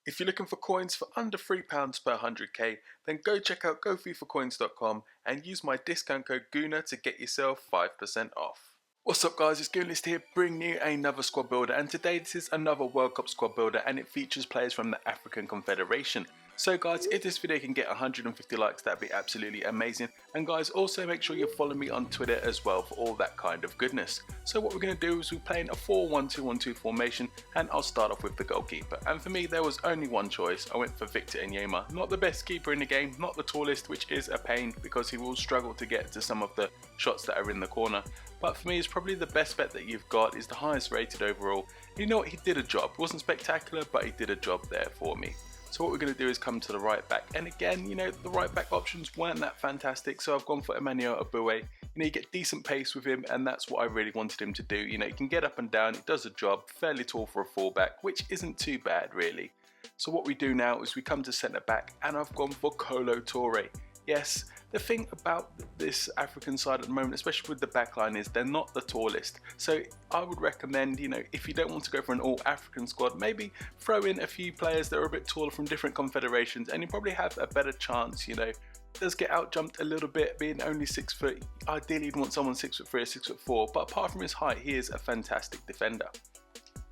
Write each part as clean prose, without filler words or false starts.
If you're looking for coins for under £3 per 100k, then go check out gofifacoins.com and use my discount code GOONER to get yourself 5% off. What's up guys, it's Goonlist here bringing you another squad builder, and today this is another World Cup squad builder and it features players from the African Confederation. So guys, if this video can get 150 likes, that'd be absolutely amazing. And guys, also make sure you follow me on Twitter as well for all that kind of goodness. So what we're going to do is we're playing a 4-1-2-1-2 formation, and I'll start off with the goalkeeper. And for me there was only one choice. I went for Victor Emenike. Not the best keeper in the game, not the tallest, which is a pain because he will struggle to get to some of the shots that are in the corner. But for me, it's probably the best bet that you've got. Is the highest rated overall. You know what, he did a job. It wasn't spectacular, but he did a job there for me. So what we're going to do is come to the right back, and again, you know, the right back options weren't that fantastic, so I've gone for Emenike. You know, you get decent pace with him, and that's what I really wanted him to do. You know, he can get up and down, he does a job, fairly tall for a fullback, which isn't too bad really. So what we do now is we come to centre back, and I've gone for Toure. Yes, the thing about this African side at the moment, especially with the backline, is they're not the tallest. So I would recommend, you know, if you don't want to go for an all-African squad, maybe throw in a few players that are a bit taller from different confederations, and you probably have a better chance. You know, does get out jumped a little bit, being only 6 foot. Ideally, you'd want someone 6'3" or 6'4", but apart from his height, he is a fantastic defender.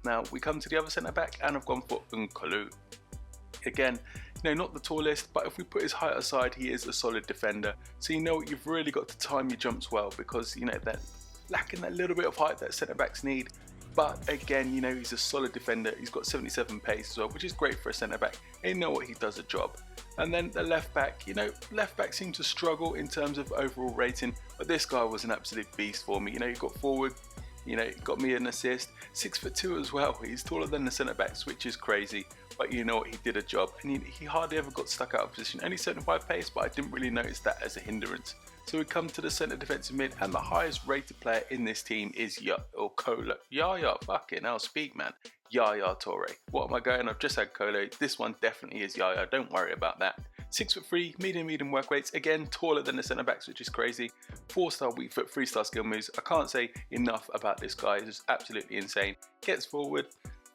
Now we come to the other centre back, and I've gone for Nkulu. Again, you know, not the tallest, but if we put his height aside, he is a solid defender. So you know what, you've really got to time your jumps well, because you know they're lacking that little bit of height that centre backs need. But again, you know, he's a solid defender. He's got 77 pace as well, which is great for a centre back. And you know what, he does a job. And then the left back, you know, left back seemed to struggle in terms of overall rating, but this guy was an absolute beast for me. You know, he got forward. You know, got me an assist. 6'2" as well. He's taller than the centre backs, which is crazy. But you know what, he did a job, and he hardly ever got stuck out of position. Only 75 pace, but I didn't really notice that as a hindrance. So we come to the centre defensive mid, and the highest rated player in this team is Yaya. Fucking hell, speak man. Yaya Toure. What am I going? I've just had Colo. This one definitely is Yaya. Don't worry about that. 6'3", medium work rates. Again, taller than the centre backs, which is crazy. 4-star weak foot, 3-star skill moves. I can't say enough about this guy. He's absolutely insane. Gets forward.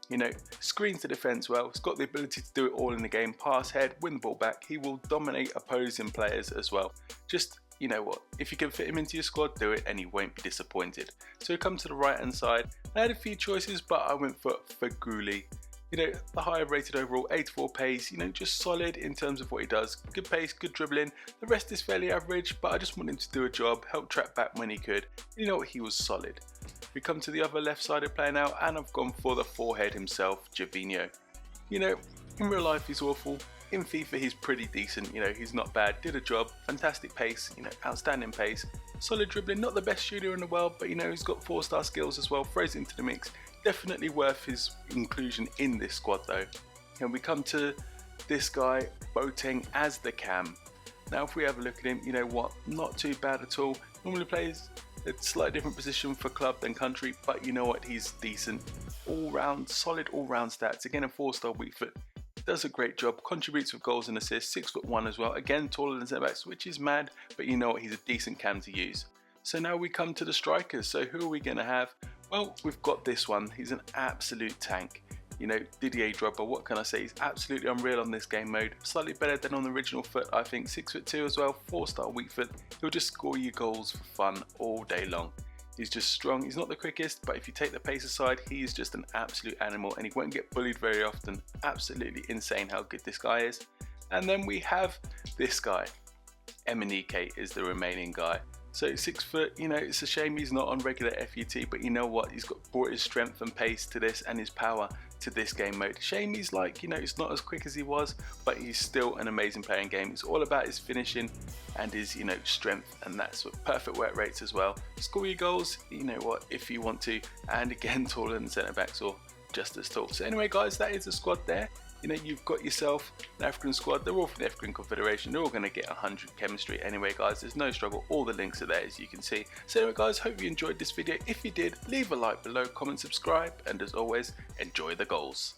You know, screens the defence well. He's got the ability to do it all in the game. Pass, head, win the ball back. He will dominate opposing players as well. Just, you know what, if you can fit him into your squad, do it and you won't be disappointed. So we come to the right hand side. I had a few choices, but I went for Faguli. You know, the higher rated overall, 84 pace, you know, just solid in terms of what he does. Good pace, good dribbling. The rest is fairly average, but I just want him to do a job, help track back when he could. You know what, he was solid. We come to the other left-sided player now, and I've gone for the forehead himself, Javinho. You know, in real life he's awful. In FIFA he's pretty decent, you know, he's not bad, did a job, fantastic pace, you know, outstanding pace, solid dribbling, not the best shooter in the world, but you know, he's got 4-star skills as well, throws it into the mix. Definitely worth his inclusion in this squad though. And we come to this guy, Boateng, as the cam. Now if we have a look at him, you know what, not too bad at all. Normally plays a slightly different position for club than country, but you know what, he's decent. All round, solid all round stats. Again, a 4-star weak foot. Does a great job, contributes with goals and assists, 6'1" as well. Again, taller than centre backs, which is mad, but you know what, he's a decent cam to use. So now we come to the strikers. So who are we going to have? Well, we've got this one. He's an absolute tank. You know, Drogba, what can I say? He's absolutely unreal on this game mode. Slightly better than on the original FUT, I think. 6'2" as well, 4-star weak foot. He'll just score you goals for fun all day long. He's just strong. He's not the quickest, but if you take the pace aside, he is just an absolute animal, and he won't get bullied very often. Absolutely insane how good this guy is. And then we have this guy. Emenike is the remaining guy. So 6 foot, you know, it's a shame he's not on regular FUT, but you know what, he's brought his strength and pace to this, and his power to this game mode. Shame he's like, you know, he's not as quick as he was, but he's still an amazing player in game. It's all about his finishing and his, you know, strength, and that's what perfect work rates as well. Score your goals, you know what, if you want to, and again, taller than centre backs or just as tall. So anyway guys, that is the squad there. You know, you've got yourself an African squad. They're all from the African Confederation. They're all going to get 100 chemistry anyway, guys. There's no struggle. All the links are there, as you can see. So anyway, guys, hope you enjoyed this video. If you did, leave a like below, comment, subscribe, and as always, enjoy the goals.